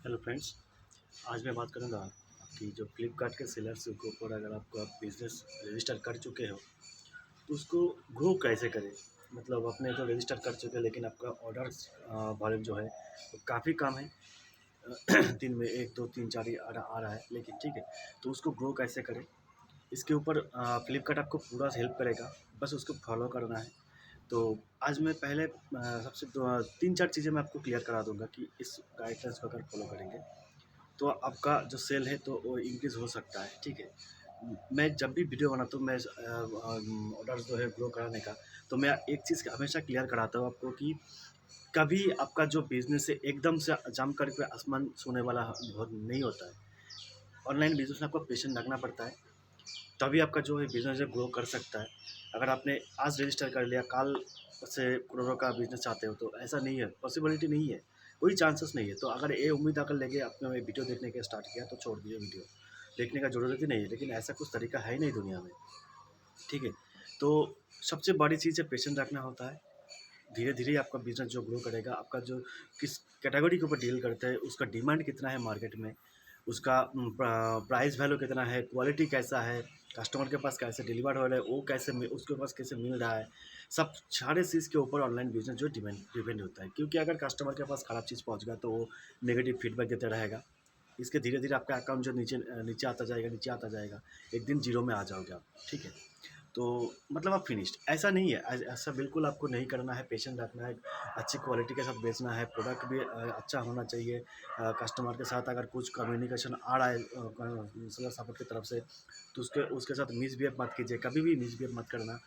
Hello friends. आज मैं बात करूंगा कि जो फ्लिपकार्ट के सेलर्स के ऊपर अगर आपका बिजनेस रजिस्टर कर चुके हो तो उसको ग्रो कैसे करें। मतलब अपने तो रजिस्टर कर चुके हैं लेकिन आपका ऑर्डर्स वॉल्यूम जो है वो काफ़ी कम है। दिन में एक दो तीन चार ही आ रहा है, लेकिन ठीक है। तो उसको ग्रो कैसे करें, इसके ऊपर फ्लिपकार्ट आपको पूरा हेल्प करेगा। बस उसको फॉलो करना है। तो आज मैं पहले सबसे तीन चार चीज़ें मैं आपको क्लियर करा दूंगा कि इस गाइडलाइंस को अगर फॉलो करेंगे तो आपका जो सेल है तो वो इंक्रीज़ हो सकता है। ठीक है। मैं जब भी वीडियो बनाता हूँ, मैं ऑर्डर जो है ग्रो कराने का, तो मैं एक चीज़ हमेशा क्लियर कराता हूँ आपको कि कभी आपका जो बिज़नेस है एकदम से जम कर के आसमान छूने वाला बहुत नहीं होता है। ऑनलाइन बिज़नेस में आपको पेशेंस रखना पड़ता है, तभी आपका जो है बिज़नेस है ग्रो कर सकता है। अगर आपने आज रजिस्टर कर लिया, कल से करोड़ों का बिज़नेस चाहते हो तो ऐसा नहीं है, पॉसिबिलिटी नहीं है, कोई चांसेस नहीं है। तो अगर ये उम्मीद अगर लेके आपने वीडियो देखने के स्टार्ट किया तो छोड़ दीजिए, वीडियो देखने का ज़रूरत ही नहीं है। लेकिन ऐसा कुछ तरीका है ही नहीं दुनिया में। ठीक है। तो सबसे बड़ी चीज़ है पेशेंस रखना होता है। धीरे धीरे आपका बिज़नेस जो ग्रो करेगा, आपका जो किस कैटेगरी के ऊपर डील करते हैं, उसका डिमांड कितना है मार्केट में, उसका प्राइस वैल्यू कितना है, क्वालिटी कैसा है, कस्टमर के पास कैसे डिलीवर हो रहा है, वो कैसे उसके पास कैसे मिल रहा है, सब सारे चीज़ के ऊपर ऑनलाइन बिजनेस जो डिपेंड होता है। क्योंकि अगर कस्टमर के पास ख़राब चीज़ पहुंच गया तो वो नेगेटिव फीडबैक देता रहेगा। इसके धीरे धीरे आपका अकाउंट जो नीचे नीचे आता जाएगा, नीचे आता जाएगा, एक दिन जीरो में आ जाओगे आप। ठीक है। तो मतलब आप फिनिश्ड ऐसा नहीं है, ऐसा बिल्कुल आपको नहीं करना है। पेशेंस रखना है, अच्छी क्वालिटी के साथ बेचना है, प्रोडक्ट भी अच्छा होना चाहिए। कस्टमर के साथ अगर कुछ कम्युनिकेशन आ रहा है सेलर सपोर्ट की तरफ से, तो उसके उसके साथ मिसबिहेव मत कीजिए, कभी भी मिसबिहेव मत करना।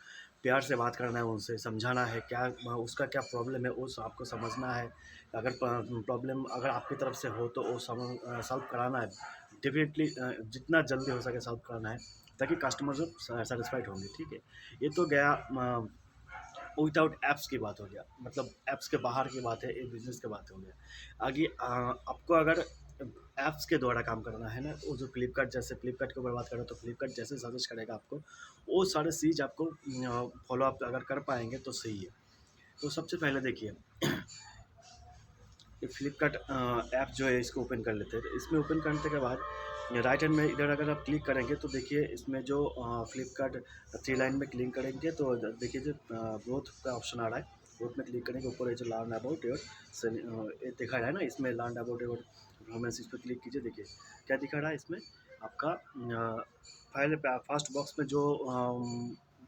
प्यार से बात करना है, उनसे समझाना है क्या उसका क्या प्रॉब्लम है, उस आपको समझना है। अगर प्रॉब्लम अगर आपकी तरफ से हो तो वो सॉल्व कराना है। डेफिनेटली जितना जल्दी हो सके सॉल्व कराना है, ताकि कस्टमर जो सेटिस्फाइड होंगे। ठीक है। ये तो गया विदाउट ऐप्स की बात हो गया, मतलब ऐप्स के बाहर की बात है, ये बिजनेस की बात हो गया। आगे आपको अगर ऐप्स के द्वारा काम करना है ना, वो जो फ्लिपकार्ट जैसे फ्लिपकार्ट के ऊपर बात करें तो फ्लिपकार्ट जैसे सजेस्ट करेगा आपको, वो सारे चीज़ आपको फॉलो अप अगर कर पाएंगे तो सही है। तो सबसे पहले देखिए, ये फ्लिपकार्ट ऐप जो है इसको ओपन कर लेते हैं। तो इसमें ओपन करने के बाद राइट हैंड में इधर अगर आप क्लिक करेंगे तो देखिए इसमें जो फ्लिपकार्ट थ्री लाइन में क्लिक करेंगे तो देखिए जो ग्रोथ का ऑप्शन आ रहा है, ग्रोथ में क्लिक करेंगे, ऊपर ये जो लर्न अबाउट योर ये दिखा रहा है ना, इसमें लर्न अबाउट योर परफॉर्मेंस, इस पर क्लिक कीजिए। देखिए क्या दिखा रहा है इसमें आपका पहले फर्स्ट बॉक्स में जो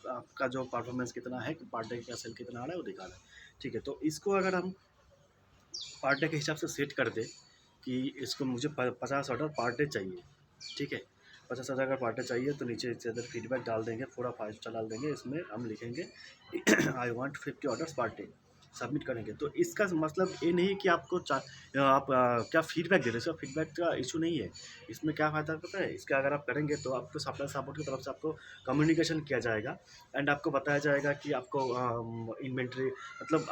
आपका जो परफॉर्मेंस कितना है, पर डे का सेल कितना आ रहा है वो दिखा रहा है। ठीक है। तो इसको अगर हम पर डे के हिसाब से सेट कर दे कि इसको मुझे 50 ऑर्डर पर डे चाहिए। ठीक है। 50 ऑर्डर अगर पर डे चाहिए तो नीचे से इधर फीडबैक डाल देंगे, पूरा 5 स्टार डाल देंगे, इसमें हम लिखेंगे I want 50 orders per day, submit करेंगे। तो इसका मतलब ये नहीं कि आपको आप क्या फीडबैक दे रहे हैं, फीडबैक का इशू नहीं है। इसमें क्या फ़ायदा पता है, इसका अगर आप करेंगे तो आपको सप्लाई सपोर्ट की तरफ से आपको कम्युनिकेशन किया जाएगा, एंड आपको बताया जाएगा कि आपको इन्वेंट्री, मतलब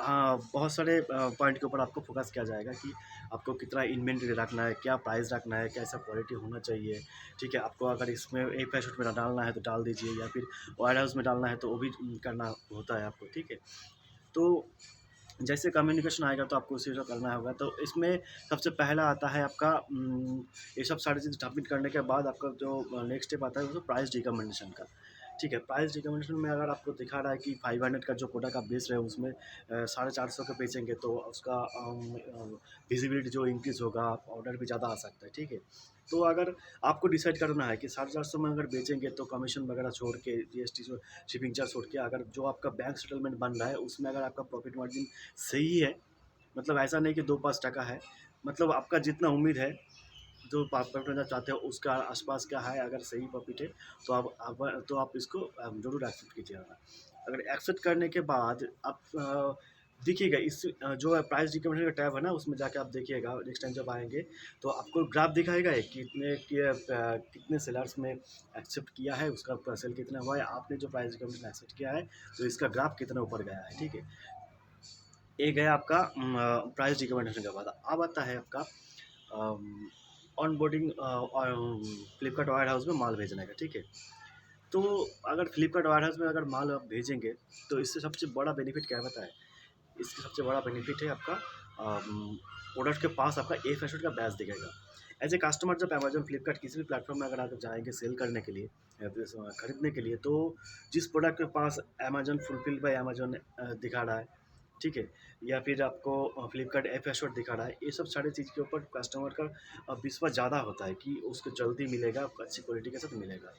बहुत सारे पॉइंट के ऊपर आपको फोकस किया जाएगा कि आपको कितना इन्वेंट्री रखना है, क्या प्राइस रखना है, कैसा क्वालिटी होना चाहिए। ठीक है। आपको अगर इसमें एक पैकेट में डालना है तो डाल दीजिए, या फिर वायर हाउस में डालना है तो वो भी करना होता है आपको। ठीक है। तो जैसे कम्युनिकेशन आएगा तो आपको उसी तरह करना होगा। तो इसमें सबसे पहला आता है आपका ये सब सारी चीज़ सबमिट करने के बाद आपका जो नेक्स्ट स्टेप आता है वो प्राइस रिकमेंडेशन का। ठीक है। प्राइस रिकमेंडेशन में अगर आपको दिखा रहा है कि 500 का जो प्रोडक्ट आप बेच रहे हो उसमें 450 का बेचेंगे तो उसका विजिबिलिटी जो इंक्रीज़ होगा, ऑर्डर भी ज़्यादा आ सकता है। ठीक है। तो अगर आपको डिसाइड करना है कि 450 में अगर बेचेंगे तो कमीशन वगैरह छोड़ के, जीएसटी शिपिंग चार्ज छोड़ के, अगर जो आपका बैंक सेटलमेंट बन रहा है उसमें अगर आपका प्रॉफिट मार्जिन सही है, मतलब ऐसा नहीं कि 2-5 टका है, मतलब आपका जितना उम्मीद है जो प्रॉफिट होना चाहते हो उसका आसपास का है, अगर सही प्रॉफिट है तो आप इसको ज़रूर एक्सेप्ट कीजिएगा। अगर एक्सेप्ट करने के बाद आप देखिएगा इस जो प्राइस रिकमेंडेशन का टैब है ना, उसमें जाके आप देखिएगा नेक्स्ट टाइम जब आएंगे तो आपको ग्राफ दिखाएगा है कितने सेलर्स में एक्सेप्ट किया है, उसका सेल कितना हुआ है, आपने जो प्राइस रिकमेंडेशन एक्सेप्ट किया है तो इसका ग्राफ कितना ऊपर गया है। ठीक है। एक है आपका प्राइस रिकमेंडेशन के बाद, अब आता है आपका on boarding Flipkart wire house में माल भेजने का। ठीक है। तो अगर फ्लिपकार्ट वायर हाउस में अगर माल आप भेजेंगे तो इससे सबसे बड़ा बेनिफिट क्या है पता है, इसका सबसे बड़ा बेनिफिट है आपका प्रोडक्ट के पास आपका ए फैशन का बैच दिखेगा। एज ए कस्टमर जब अमेजन फ्लिपकार्ट किसी भी प्लेटफॉर्म में अगर आप जाएंगे सेल करने के लिए या फिर खरीदने के लिए, तो जिस प्रोडक्ट के पास अमेजन फुलफिल बाय अमेजन दिखा रहा है, ठीक है, या फिर आपको फ्लिपकार्ट एफ एशोर्ट दिखा रहा है, ये सब सारी चीज़ के ऊपर कस्टमर का विश्वास ज़्यादा होता है कि उसको जल्दी मिलेगा, आपको अच्छी क्वालिटी के साथ मिलेगा।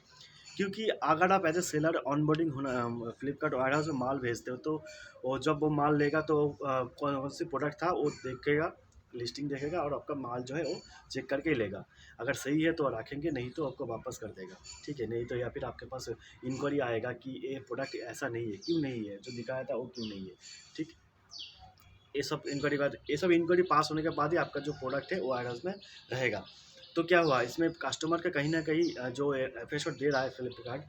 क्योंकि अगर आप एज ए सेलर ऑनबोर्डिंग होना फ्लिपकार्ट वेयर हाउस में माल भेजते हो, तो वो जब वो माल लेगा तो कौन कौन सी प्रोडक्ट था वो देखेगा, लिस्टिंग देखेगा और आपका माल जो है वो चेक करके ही लेगा। अगर सही है तो रखेंगे, नहीं तो आपको वापस कर देगा, ठीक है। नहीं तो या फिर आपके पास इंक्वायरी आएगा कि ये प्रोडक्ट ऐसा नहीं है, क्यों नहीं है, जो दिखाया था वो क्यों नहीं है, ठीक। ये सब इंक्वायरी पास होने के बाद ही आपका जो प्रोडक्ट है वो वेयर हाउस में रहेगा। तो क्या हुआ इसमें, कस्टमर का कहीं ना कहीं जो एफर्ट दे रहा है फ्लिपकार्ट,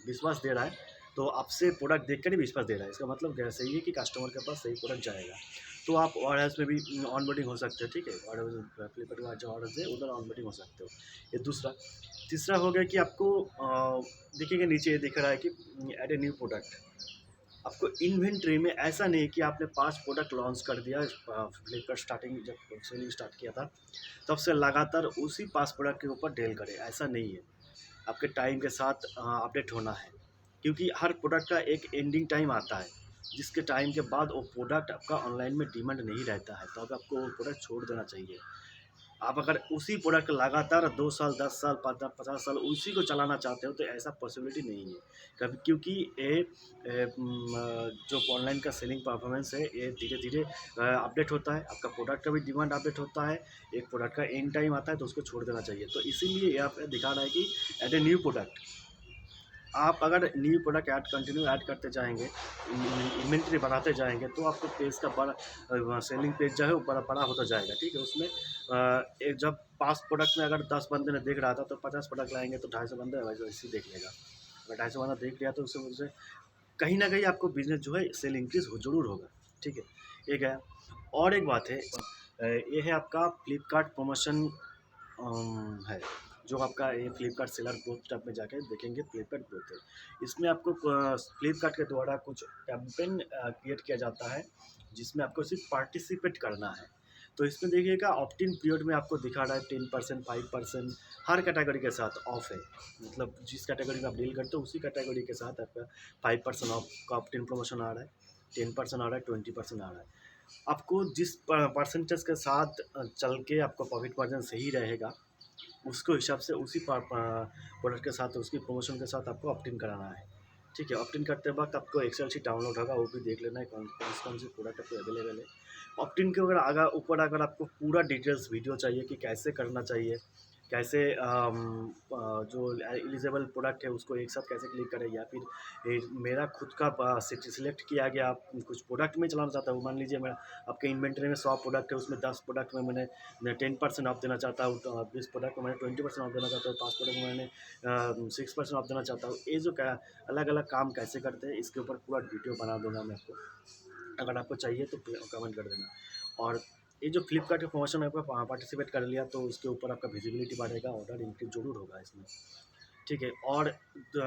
विश्वास दे रहा है, तो आपसे प्रोडक्ट देख कर ही विश्वास दे रहा है। इसका मतलब क्या सही है कि कस्टमर के पास सही प्रोडक्ट जाएगा। तो आप वेयर हाउस में भी ऑनबोर्डिंग हो सकते हो, ठीक है। फ्लिपकार्ट का जो ऑर्डर है उधर ऑनबोर्डिंग हो सकते हो। ये दूसरा। तीसरा हो गया कि आपको देखिएगा नीचे ये दिख रहा है कि एड ए न्यू प्रोडक्ट। आपको इन्वेंट्री में ऐसा नहीं कि आपने 5 प्रोडक्ट लॉन्च कर दिया, फ्लिपकार्ट स्टार्टिंग जब सेलिंग स्टार्ट किया था तब से लगातार उसी 5 प्रोडक्ट के ऊपर डील करें, ऐसा नहीं है। आपके टाइम के साथ अपडेट होना है, क्योंकि हर प्रोडक्ट का एक एंडिंग टाइम आता है, जिसके टाइम के बाद वो प्रोडक्ट आपका ऑनलाइन में डिमांड नहीं रहता है, तो अब आपको वो प्रोडक्ट छोड़ देना चाहिए। आप अगर उसी प्रोडक्ट लगातार 2 साल, 10 साल, 50 साल उसी को चलाना चाहते हो, तो ऐसा पॉसिबिलिटी नहीं है कभी, क्योंकि जो ऑनलाइन का सेलिंग परफॉर्मेंस है ये धीरे-धीरे अपडेट होता है, आपका प्रोडक्ट का भी डिमांड अपडेट होता है, एक प्रोडक्ट का एंड टाइम आता है तो उसको छोड़ देना चाहिए। तो इसीलिए यहाँ पे दिखा रहा है कि एट ए न्यू प्रोडक्ट, आप अगर न्यू प्रोडक्ट कंटिन्यू ऐड करते जाएंगे, इन्वेंट्री बढ़ाते जाएंगे, तो आपको पेज का बड़ा सेलिंग पेज जो है वो बड़ा बड़ा होता जाएगा, ठीक है। उसमें एक जब 5 प्रोडक्ट में अगर 10 बंदे ने देख रहा था, तो 50 प्रोडक्ट लाएंगे तो 250 बंदे वैसे ही देख लेगा। अगर 250 बंदा देख लिया तो उससे कहीं ना कहीं आपको बिजनेस जो है सेल इंक्रीज हो जरूर होगा, ठीक है। एक है, और एक बात है, ये है आपका फ्लिपकार्ट प्रमोशन है, जो आपका ये फ्लिपकार्ट सेलर ग्रोथ टैब में जाके देखेंगे, फ्लिपकार्ट ग्रोथ है। इसमें आपको फ्लिपकार्ट के द्वारा कुछ कैंपेन क्रिएट किया जाता है, जिसमें आपको सिर्फ पार्टिसिपेट करना है। तो इसमें देखिएगा ऑप्ट इन पीरियड में आपको दिखा रहा है 10%, 5%, हर कैटेगरी के साथ ऑफ है। मतलब जिस कैटेगरी में आप डील करते हो उसी कैटेगरी के साथ आपका 5% ऑफ का ऑप्ट इन प्रमोशन आ रहा है, 10% आ रहा है, 20% आ रहा है। आपको जिस परसेंटेज के साथ चल के आपका प्रॉफिट मार्जिन सही रहेगा, उसको हिसाब से उसी प्रोडक्ट के साथ, उसकी प्रमोशन के साथ आपको ऑप्ट इन कराना है, ठीक है। ऑप्ट इन करते वक्त आपको एक्सेल शीट डाउनलोड होगा, वो भी देख लेना है कौन सी प्रोडक्ट आपको अवेलेबल है। ऑप्ट इन के अगर आगे ऊपर अगर आपको पूरा डिटेल्स वीडियो चाहिए कि कैसे करना चाहिए, कैसे जो एलिजिबल प्रोडक्ट है उसको एक साथ कैसे क्लिक करें, या फिर मेरा खुद का सिलेक्ट किया गया कुछ प्रोडक्ट में चलाना चाहता हूँ। मान लीजिए मैं आपके इन्वेंट्री में 100 प्रोडक्ट है, उसमें 10 प्रोडक्ट में मैं 10% ऑफ देना चाहता हूँ, तो 20 प्रोडक्ट में मैंने 20% ऑफ देना चाहता हूँ, 5 प्रोडक्ट में मैंने 6% ऑफ देना चाहता हूँ। ये जो अलग अलग काम कैसे करते हैं इसके ऊपर पूरा वीडियो बना दूंगा मैं आपको, अगर आपको चाहिए तो कमेंट कर देना। और ये जो फ्लिपकार्ट के प्रमोशन में आपका पार्टिसिपेट कर लिया तो उसके ऊपर आपका विजिबिलिटी बढ़ेगा, ऑर्डर इंक्रीज जरूर होगा इसमें, ठीक है। और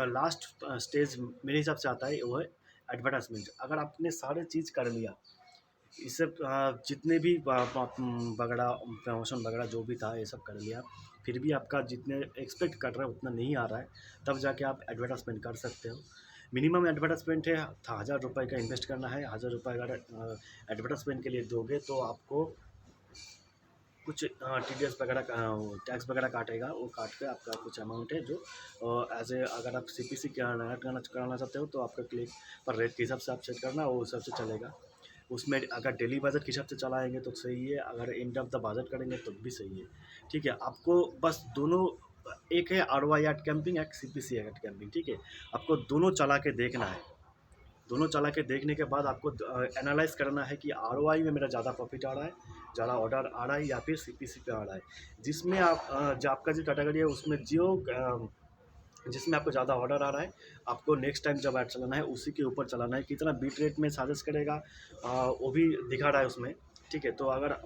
लास्ट स्टेज मेरे हिसाब से आता है वो है एडवर्टाइजमेंट। अगर आपने सारे चीज़ कर लिया, इससे जितने भी वगैरह प्रमोशन वगैरह जो भी था ये सब कर लिया, फिर भी आपका जितने एक्सपेक्ट कर रहे हो उतना नहीं आ रहा है, तब जाके आप एडवर्टाइजमेंट कर सकते हो। मिनिमम एडवर्टाइजमेंट है 1000 रुपये का इन्वेस्ट करना है। 1000 रुपये अगर एडवर्टाइजमेंट के लिए दोगे तो आपको कुछ टीडीएस वगैरह टैक्स वगैरह काटेगा, वो काट के आपका कुछ अमाउंट है जो एज ए अगर आप सीपीसी कराना चाहते हो तो आपका क्लिक पर रेट के हिसाब से आप सेट करना, वो हिसाब से चलेगा। उसमें अगर डेली बजट के हिसाब से चलाएंगे तो सही है, अगर एंड ऑफ द बजट करेंगे तो भी सही है, ठीक है। आपको बस दोनों, एक है ROI एड कैंपिंग, एक CPC एड कैंपिंग, ठीक है। आपको दोनों चला के देखना है। दोनों चला के देखने के बाद आपको एनालाइज करना है कि ROI में मेरा ज़्यादा प्रॉफिट आ रहा है, ज़्यादा ऑर्डर आ रहा है, या फिर CPC पे आ रहा है। जिसमें आप जो आपका जो कैटेगरी है उसमें जिसमें आपको ज़्यादा ऑर्डर आ रहा है, आपको नेक्स्ट टाइम जब ऐड चलाना है उसी के ऊपर चलाना है। कितना बीट रेट में सजेस्ट करेगा वो भी दिखा रहा है उसमें, ठीक है। तो अगर